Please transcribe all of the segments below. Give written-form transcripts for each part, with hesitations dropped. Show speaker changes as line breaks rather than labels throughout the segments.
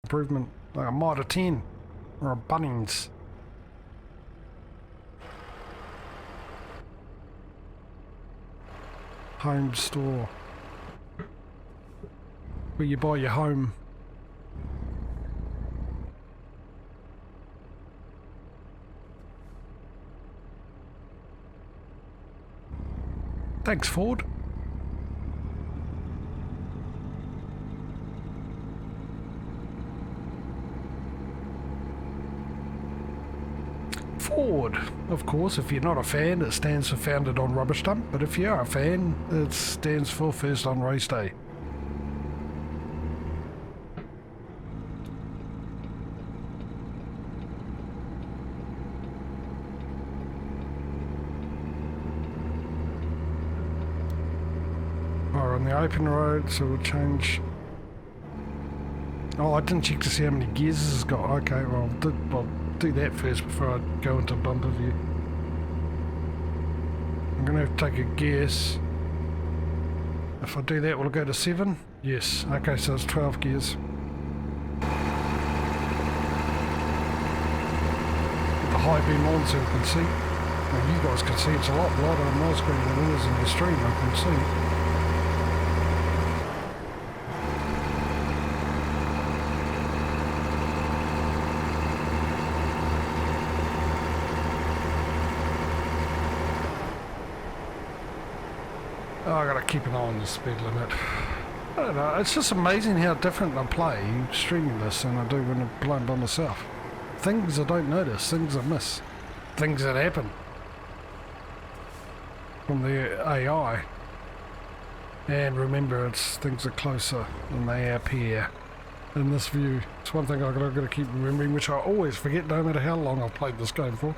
improvement, like a Mitre 10 or a Bunnings. Home store. Where you buy your home. Thanks, Ford. Ford, of course, if you're not a fan, it stands for founded on rubbish dump, but if you are a fan, it stands for first on race day. We're on the open road, so we'll change. Oh, I didn't check to see how many gears this has got. Okay, well, I'll do that first before I go into bumper view. I'm going to have to take a guess. If I do that, will it go to 7? Yes. Okay, so it's 12 gears. Put the high beam on so you can see. Well, you guys can see it's a lot lighter on my screen than it is in the stream, I can see. Oh, I gotta keep an eye on the speed limit. I don't know, it's just amazing how different I play streaming this than I do when I'm playing by myself. Things I don't notice, things I miss, things that happen from the AI. And remember, it's things are closer than they appear in this view. It's one thing I've got to keep remembering, which I always forget no matter how long I've played this game for.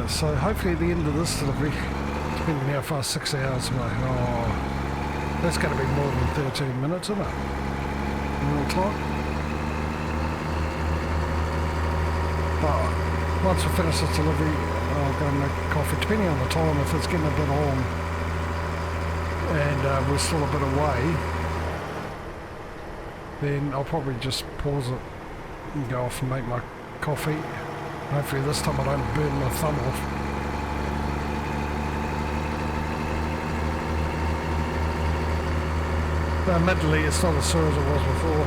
So hopefully at the end of this delivery, depending how fast, 6 hours away. Oh, that's going to be more than 13 minutes, isn't it? Real time. But once we finish this delivery, I'll go and make coffee, depending on the time. If it's getting a bit on and we're still a bit away, then I'll probably just pause it and go off and make my coffee. Hopefully this time I don't burn my thumb off. Admittedly, it's not as sore as it was before.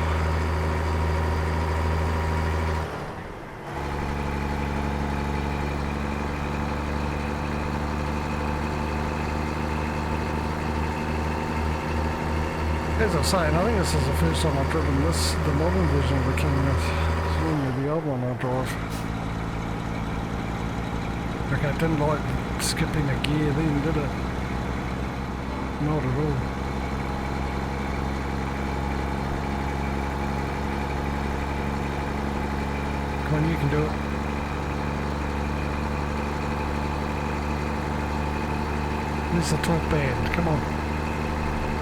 As I was saying, I think this is the first time I've driven this, the modern version of the King. It's normally the old one I drive. Okay, it didn't like skipping a gear then, did it? Not at all. Come on, you can do it. There's the torque band, come on.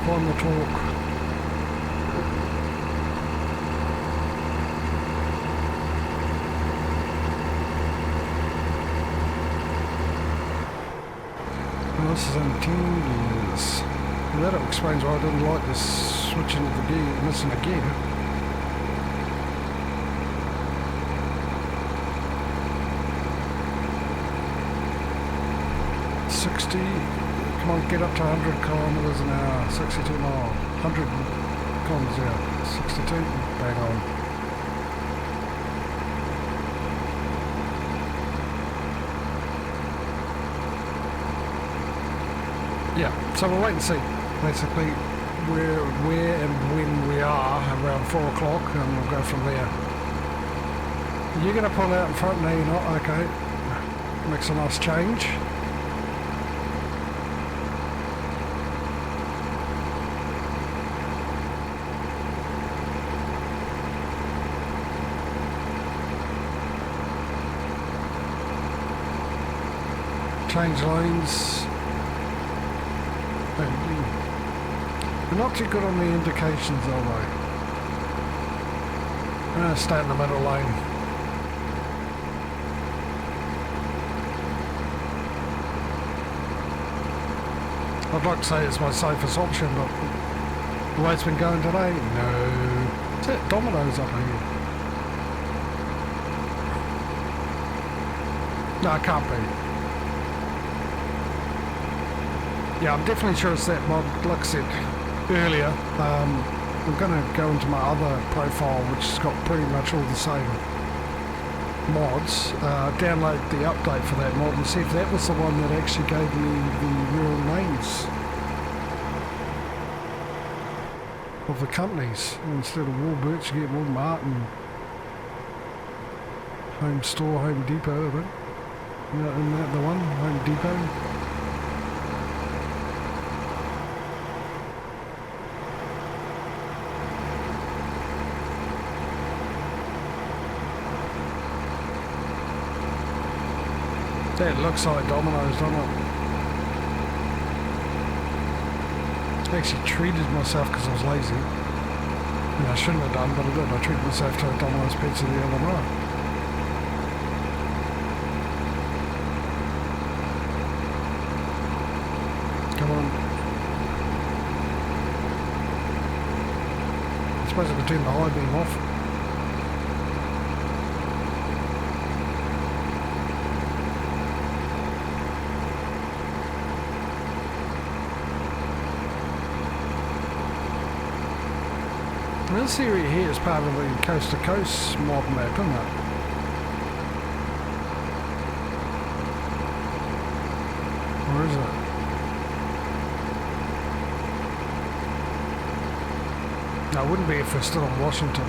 Find the torque. This is in 10 gears. And that explains why I didn't like this switching of the gear, missing a gear. Come on, get up to 100 kilometers an hour, 62 miles, 100 kilometers an hour, 62, bang on. Yeah, so we'll wait and see, basically, where and when we are around 4 o'clock, and we'll go from there. You're going to pull out in front? No, you're not? Okay. Makes a nice change. Change lanes. We're not too good on the indications, are we? I'm going to stay in the middle lane. I'd like to say it's my safest option, but the way it's been going today, no. Is that Domino's up here? No, it can't be. Yeah, I'm definitely sure it's that mod. Like I said earlier, I'm going to go into my other profile, which has got pretty much all the same mods, download the update for that mod and see if that was the one that actually gave me the real names of the companies. Instead of Walmart, you get Walmart and Home Store, Home Depot, I think. Isn't that the one? Home Depot? That looks like Domino's, doesn't it? I actually treated myself because I was lazy. And I shouldn't have done, but I did. I treated myself to a Domino's pizza the other night. Come on. I suppose I could turn the high beam off. This area here is part of the Coast to Coast mod map, isn't it? Or is it? No, it wouldn't be if we're still in Washington.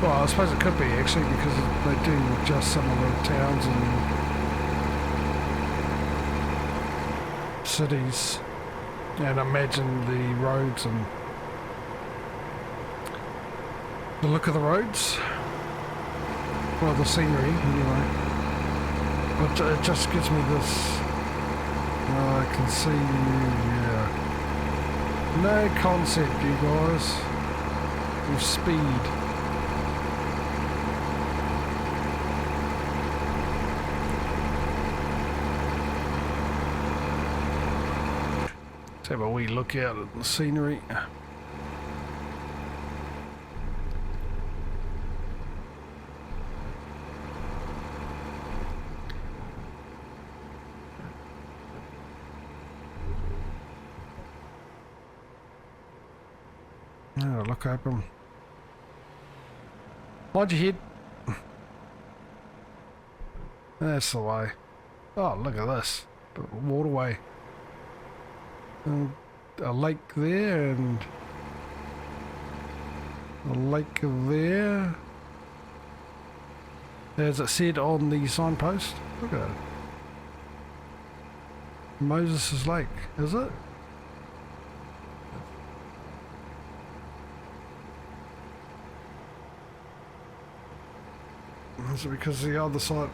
Well, I suppose it could be actually, because they do adjust some of the towns and cities, and imagine the roads and the look of the roads, well, the scenery anyway, but it just gives me this, I can see, yeah, no concept, you guys, of speed. Have a wee look out at the scenery. Oh, look open. Mind your head. That's the way. Oh, look at this. The waterway. And a lake there and a lake there, as it said on the signpost. Look at it. Moses' Lake, is it? Is it because the other side?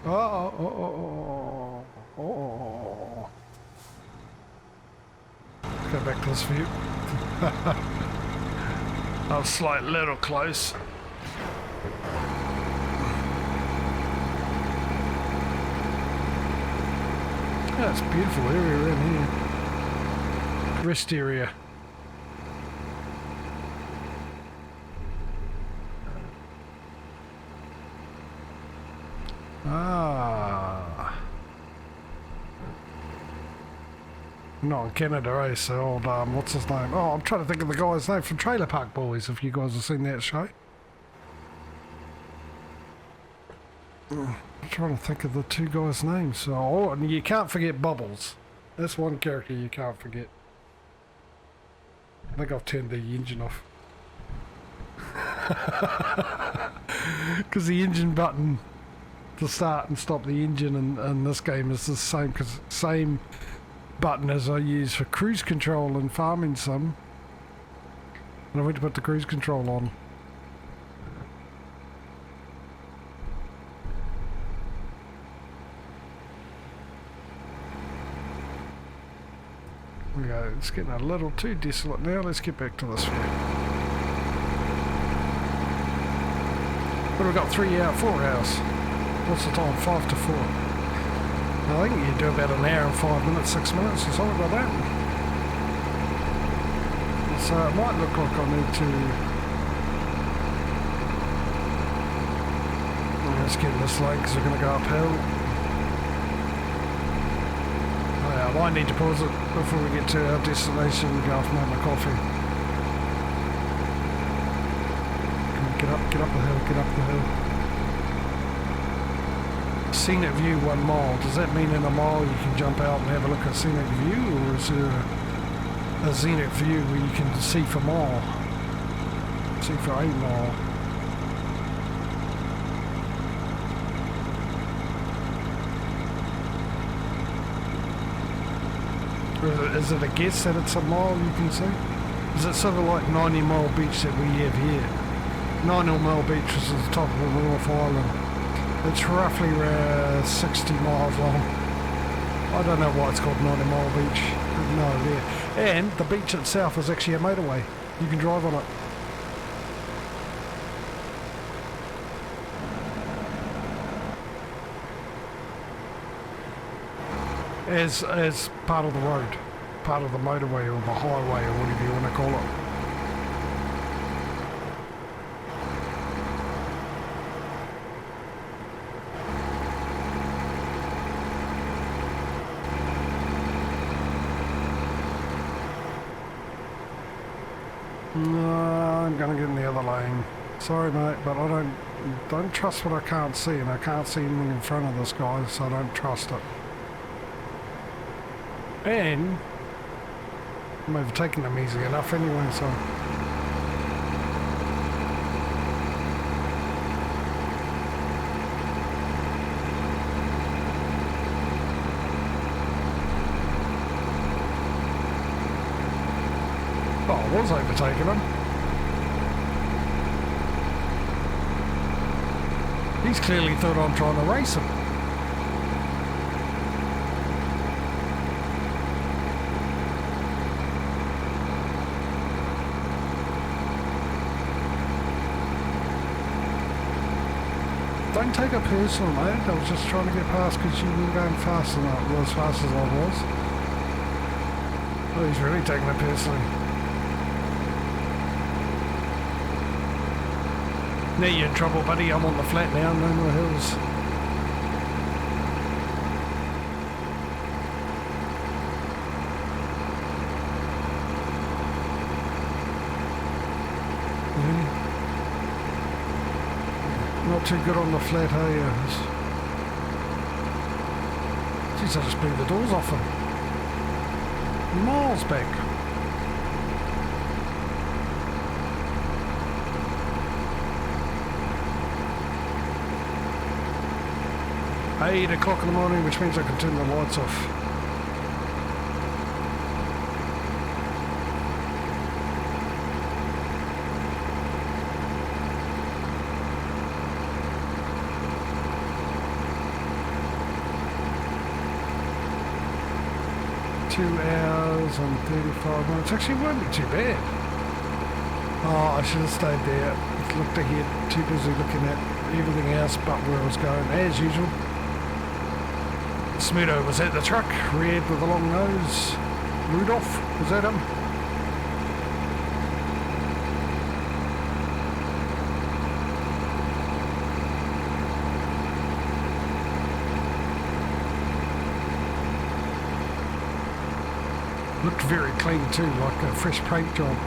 Oh. Go back to this view. I was slightly little close. Yeah, it's a beautiful area around here. Rest area. Not in Canada, eh? So old, what's his name? Oh, I'm trying to think of the guy's name from Trailer Park Boys, if you guys have seen that show. I'm trying to think of the two guys' names. Oh, and you can't forget Bubbles. That's one character you can't forget. I think I've turned the engine off. Because the engine button to start and stop the engine in this game is the same button as I use for cruise control in Farming Sim. And I went to put the cruise control on. There we go, it's getting a little too desolate now. Let's get back to this view. But we've got 4 hours. What's the time? 5 to 4. I think you do about an hour and 5 minutes, 6 minutes or something like that. So it might look like I need to... Let's get this late because we're going to go uphill. Oh yeah, I might need to pause it before we get to our destination and go off and make my coffee. Get up the hill, get up the hill. Scenic view 1 mile. Does that mean in a mile you can jump out and have a look at scenic view, or is there a scenic view where you can see for mile? See for 8 mile. Or is it a guess that it's a mile you can see? Is it sort of like 90 Mile Beach that we have here? 90 Mile Beach is at the top of the North Island. It's roughly 60 miles long. I don't know why it's called 90 Mile Beach. No idea. And the beach itself is actually a motorway. You can drive on it. As part of the road. Part of the motorway or the highway or whatever you want to call it. No, I'm gonna get in the other lane. Sorry mate, but I don't trust what I can't see, and I can't see anything in front of this guy, so I don't trust it. And I'm overtaking them easy enough anyway, so... Oh, I was overtaking him. He's clearly thought I'm trying to race him. Don't take it personal, mate. I was just trying to get past because you were going fast enough, well, as fast as I was. Oh, he's really taking it personally. Now you're in trouble, buddy. I'm on the flat now, no more hills. Not too good on the flat, hey? Jeez, I just blew the doors off him. Miles back. At 8 o'clock in the morning, which means I can turn the lights off. Hours and 35 minutes. Actually, it won't be too bad. Oh, I should have stayed there. Looked ahead, too busy looking at everything else but where I was going, as usual. Smudo was at the truck, red with a long nose. Rudolph, was that him? Looked very clean too, like a fresh paint job.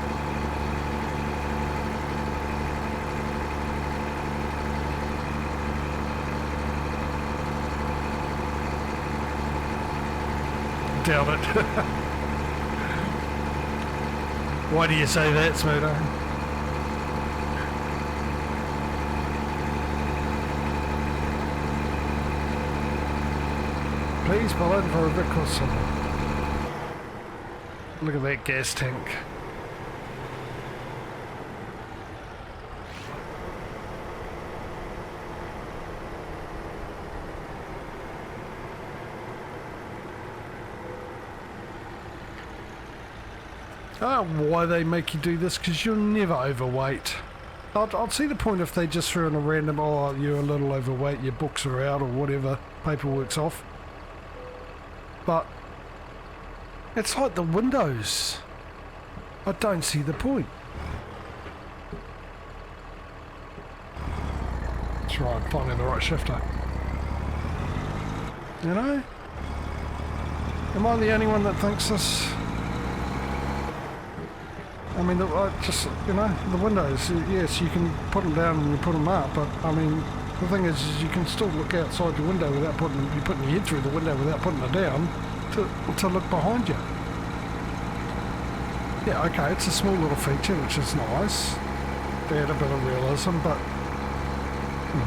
Doubt it. Why do you say that, Smudo? Please pull in for a bit or something. Look at that gas tank. Oh, why they make you do this? Because you're never overweight. I'd see the point if they just threw in a random, oh, you're a little overweight, your books are out or whatever, paperwork's off. But it's like the windows. I don't see the point. That's right, finding the right shifter. You know? Am I the only one that thinks this? I mean, just, you know, the windows, yes, you can put them down and you put them up, but, I mean, the thing is you can still look outside your window without putting your head through the window without putting it down to look behind you. Yeah, okay, it's a small little feature, which is nice. They had a bit of realism, but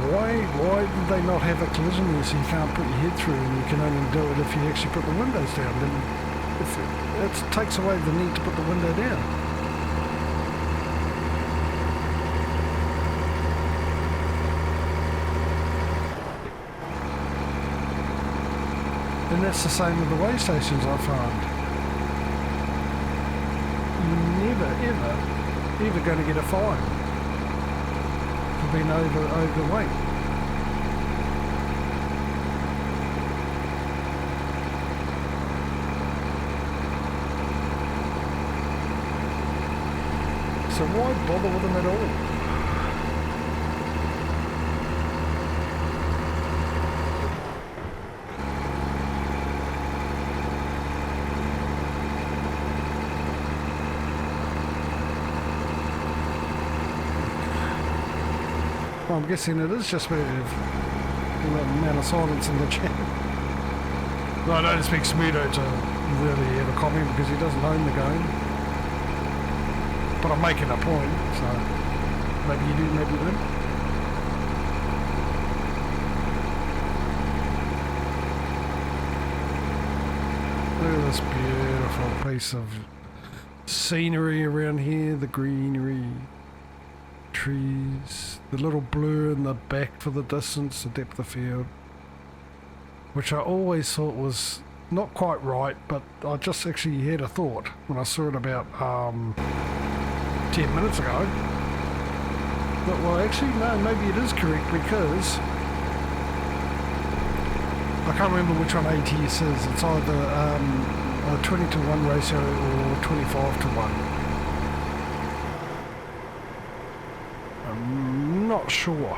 why did they not have a collision there so you can't put your head through and you can only do it if you actually put the windows down? Then it takes away the need to put the window down. And that's the same with the way stations, I find. You're never, ever going to get a fine for being overweight. So why bother with them at all? Well, I'm guessing it is just the amount of silence in the chat. No, I don't expect Smudo to really ever comment because he doesn't own the game. But I'm making a point, so maybe you do, maybe you don't. Look at this beautiful piece of scenery around here, the greenery. Trees, the little blur in the back for the distance, the depth of field, which I always thought was not quite right, but I just actually had a thought when I saw it about 10 minutes ago. But well, actually no, maybe it is correct because I can't remember which one ATS is. It's either a 20-to-1 ratio or 25-to-1. Not sure,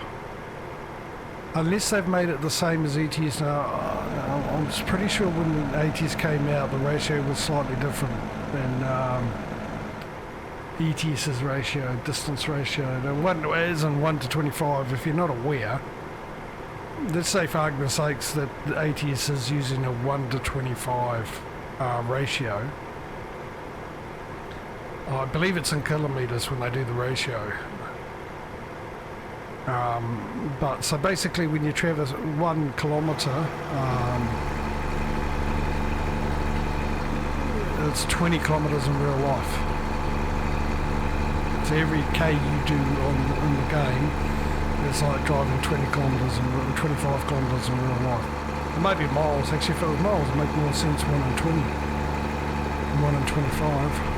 unless they've made it the same as ETS now. I'm pretty sure when ATS came out the ratio was slightly different than ETS's ratio, distance ratio. The one is in 1 to 25. If you're not aware, let's say for argument's sakes that the ATS is using a 1 to 25 ratio. I believe it's in kilometres when they do the ratio. But so basically when you traverse 1 kilometre, it's 20 kilometres in real life. So every K you do in the game, it's like driving 20 kilometres and 25 kilometres in real life. It might be miles, actually if it was miles it would make more sense 1 in 20 than 1 in 25.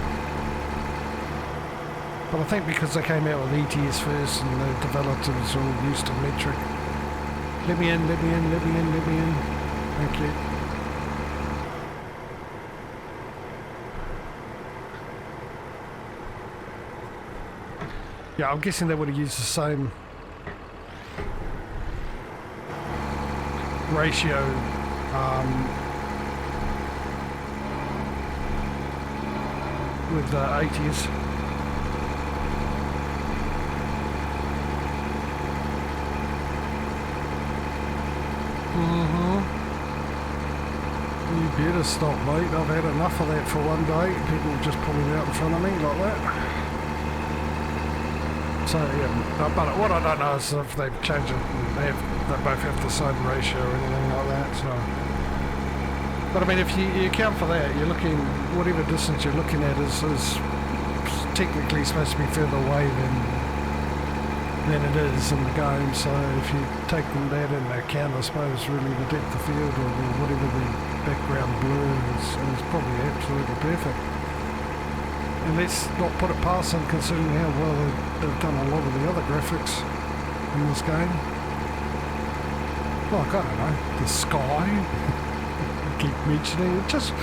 But I think because they came out with ETS first and the developers are all used to metric. Let me in, let me in, let me in, let me in. Thank you. Yeah, I'm guessing they would have used the same ratio with ATS. You better stop, mate. I've had enough of that for one day. People just pulling out in front of me like that. So yeah, but what I don't know is if they've changed it and they both have the same ratio or anything like that. So, but I mean, if you account for that, you're looking, whatever distance you're looking at is technically supposed to be further away than it is in the game. So if you take that into account, I suppose really the depth of field or whatever the background blur is probably absolutely perfect. And let's not put it past them considering how well they've done a lot of the other graphics in this game. Like, I don't know, the sky. I keep mentioning it. Just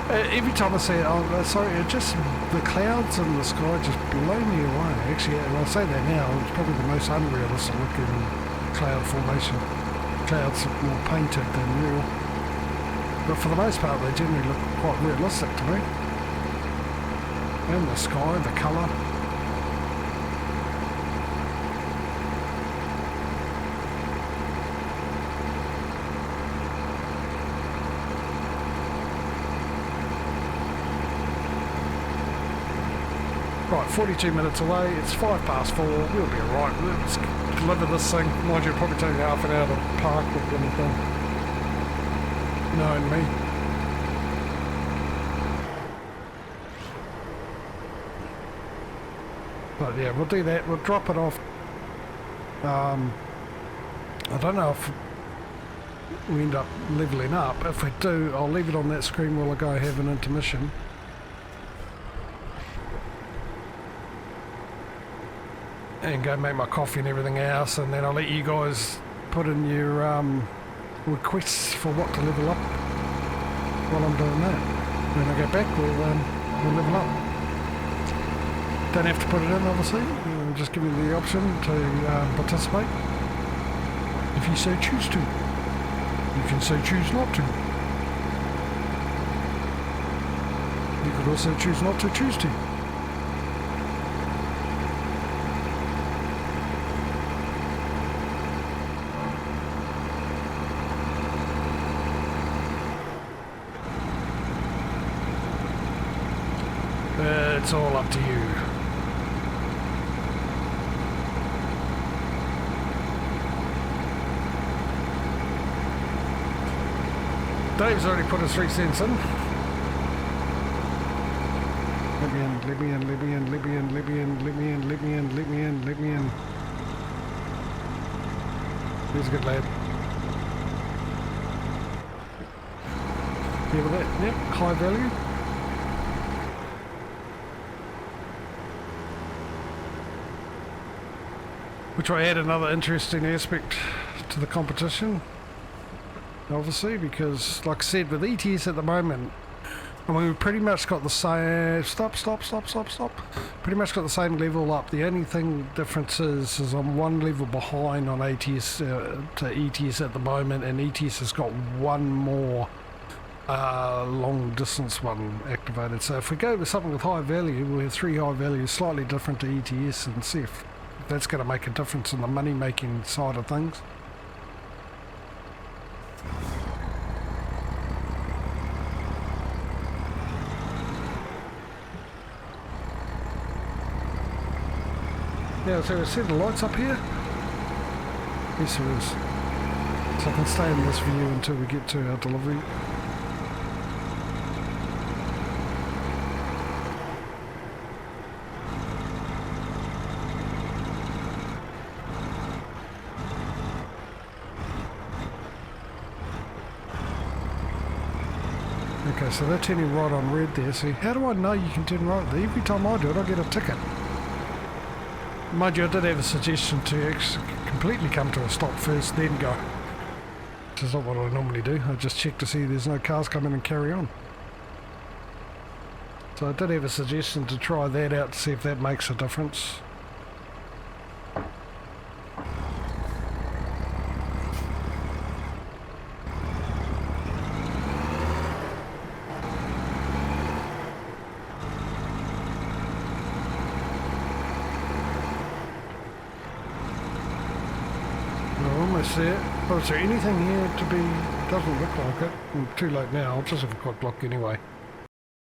every time I see it, it just the clouds and the sky just blow me away. Actually, and I say that now, it's probably the most unrealistic looking cloud formation. Clouds look more painted than real. But for the most part, they generally look quite realistic to me. And the sky, the colour. Right, 42 minutes away, it's 4:05, we'll be alright. Let's deliver this thing. Mind you, it'll probably take half an hour to park with anything. Knowing me. But yeah, we'll do that. We'll drop it off. I don't know if we end up levelling up. If we do, I'll leave it on that screen while I go have an intermission. And go make my coffee and everything else, and then I'll let you guys put in your requests for what to level up while I'm doing that. When I get back, we'll level up. Don't have to put it in, obviously. Just give me the option to participate. If you so choose to. You can so choose not to. You could also choose not to choose to. It's all up to you. Dave's already put his 3 cents in. Let me in, let me in, let me in, let me in, let me in, let me in, let me in, let me in, let me in. He's a good lad. Yeah, with that, yep, high value. Which will add another interesting aspect to the competition, obviously, because, like I said, with ETS at the moment, I mean, we've pretty much got the same... Stop. Pretty much got the same level up. The only thing difference is I'm one level behind on ATS to ETS at the moment, and ETS has got one more long distance one activated. So if we go with something with high value, we have 3 high values, slightly different to ETS, and see if that's going to make a difference in the money making side of things. Yeah, so we see the lights up here? Yes there is. So I can stay in this view until we get to our delivery. Okay, so they're turning right on red there. See, how do I know you can turn right there? Every time I do it, I get a ticket. Mind you, I did have a suggestion to actually completely come to a stop first, then go. Which is not what I normally do. I just check to see there's no cars coming and carry on. So I did have a suggestion to try that out to see if that makes a difference. There. Oh, is there anything here to be... Doesn't look like it. I'm too late now. I'll just have a quick look anyway.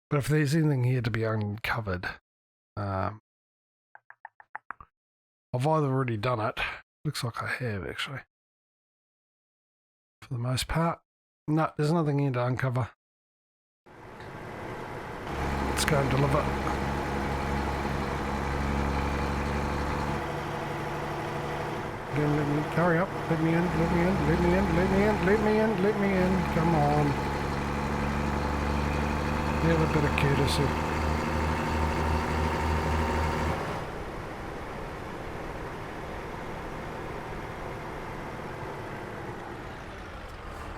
But if there's anything here to be uncovered, I've either already done it. Looks like I have, actually. For the most part. No, there's nothing here to uncover. Let's go and deliver. Let me hurry up, let me in, let me in, let me in, let me in, let me in, let me in, come on. Have a bit of courtesy.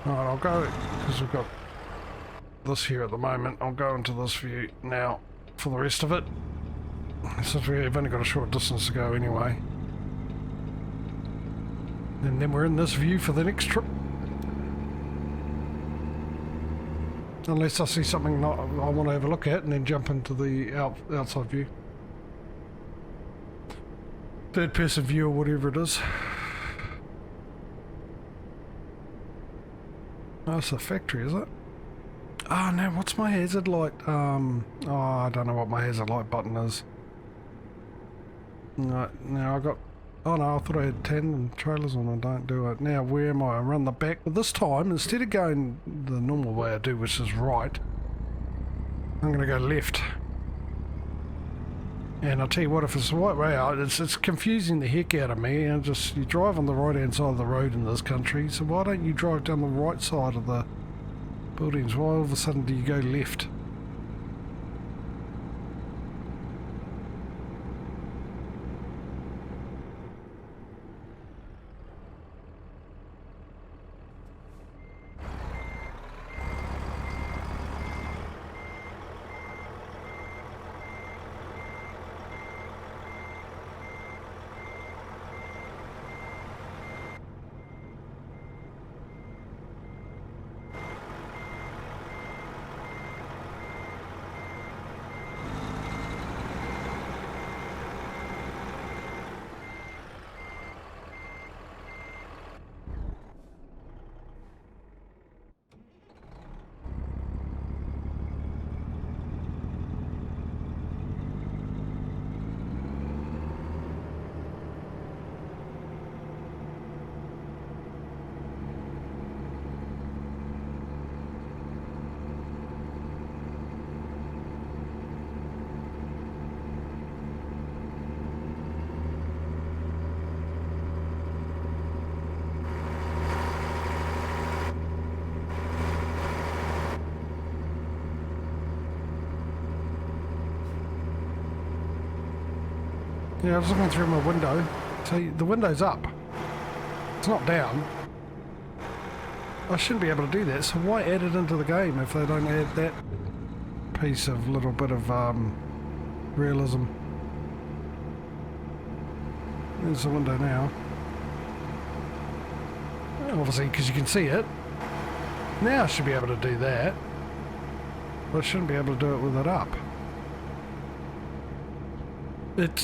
Alright, I'll go, because we've got this here at the moment, I'll go into this view now for the rest of it, since we've only got a short distance to go anyway. And then we're in this view for the next trip. Unless I see something I want to have a look at and then jump into the outside view. Third person view or whatever it is. Oh, it's a factory, is it? Oh, now what's my hazard light? Oh, I don't know what my hazard light button is. No, now I got... Oh no, I thought I had tandem trailers on, I don't do it. Now where am I? I run the back, but this time, instead of going the normal way I do, which is right, I'm going to go left. And I'll tell you what, if it's the right way out, it's confusing the heck out of me. And you drive on the right hand side of the road in this country, so why don't you drive down the right side of the buildings? Why all of a sudden do you go left? Yeah, I was looking through my window. See, the window's up. It's not down. I shouldn't be able to do that, so why add it into the game if they don't add that piece of little bit of realism? There's the window now. Obviously, because you can see it. Now I should be able to do that. But I shouldn't be able to do it with it up. It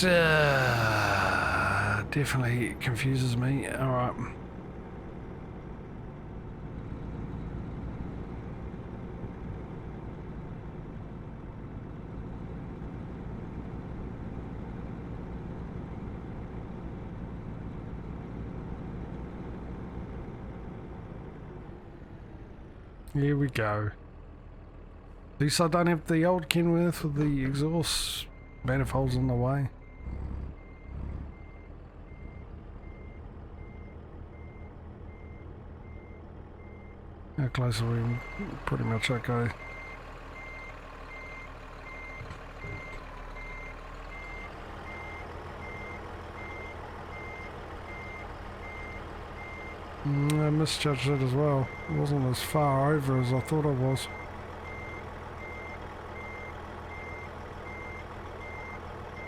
definitely confuses me. Alright. Here we go. At least I don't have the old Kenworth with the exhaust manifolds in the way. How close are we? Pretty much okay. I misjudged it as well. It wasn't as far over as I thought it was.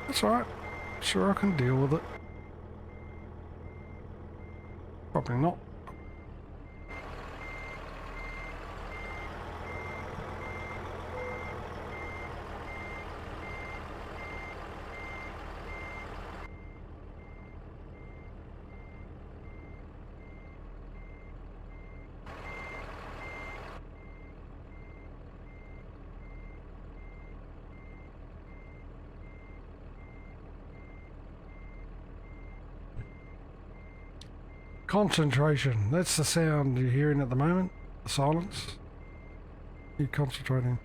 That's alright. Sure, I can deal with it. Probably not. Concentration. That's the sound you're hearing at the moment. The silence. You're concentrating.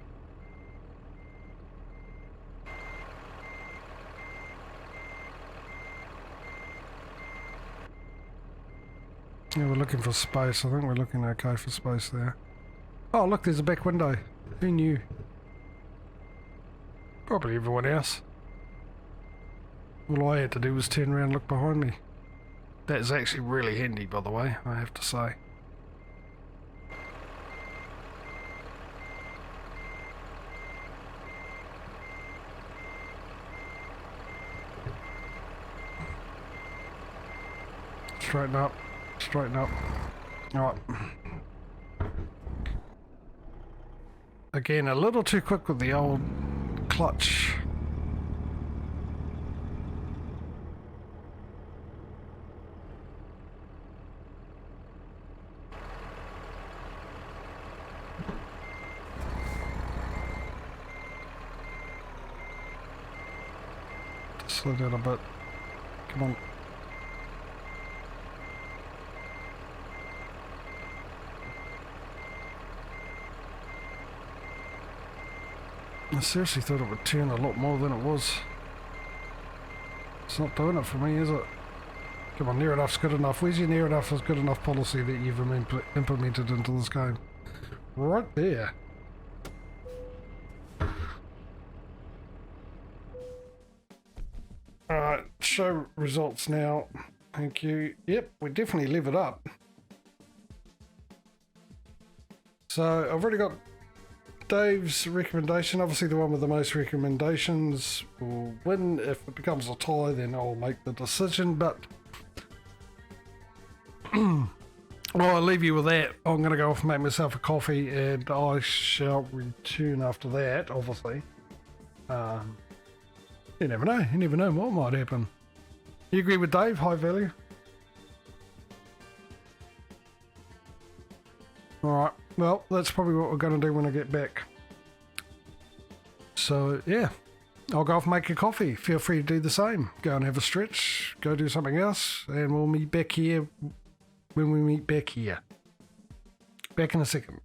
Yeah, we're looking for space. I think we're looking okay for space there. Oh, look, there's a back window. Who knew? Probably everyone else. All I had to do was turn around and look behind me. That is actually really handy, by the way, I have to say. Straighten up. Straighten up. Alright. Again, a little too quick with the old clutch. Slow down a bit. Come on. I seriously thought it would turn a lot more than it was. It's not doing it for me, is it? Come on, near enough's good enough. Where's your near enough is good enough policy that you've implemented into this game? Right there. Alright, show results now. Thank you. Yep, we definitely live it up. So I've already got Dave's recommendation. Obviously the one with the most recommendations will win. If it becomes a tie, then I'll make the decision, but well, I'll leave you with that. I'm going to go off and make myself a coffee, and I shall return after that, obviously. You never know. You never know what might happen. You agree with Dave? High value? Alright. Well, that's probably what we're going to do when I get back. So, yeah. I'll go off and make a coffee. Feel free to do the same. Go and have a stretch. Go do something else. And we'll meet back here when we meet back here. Back in a second.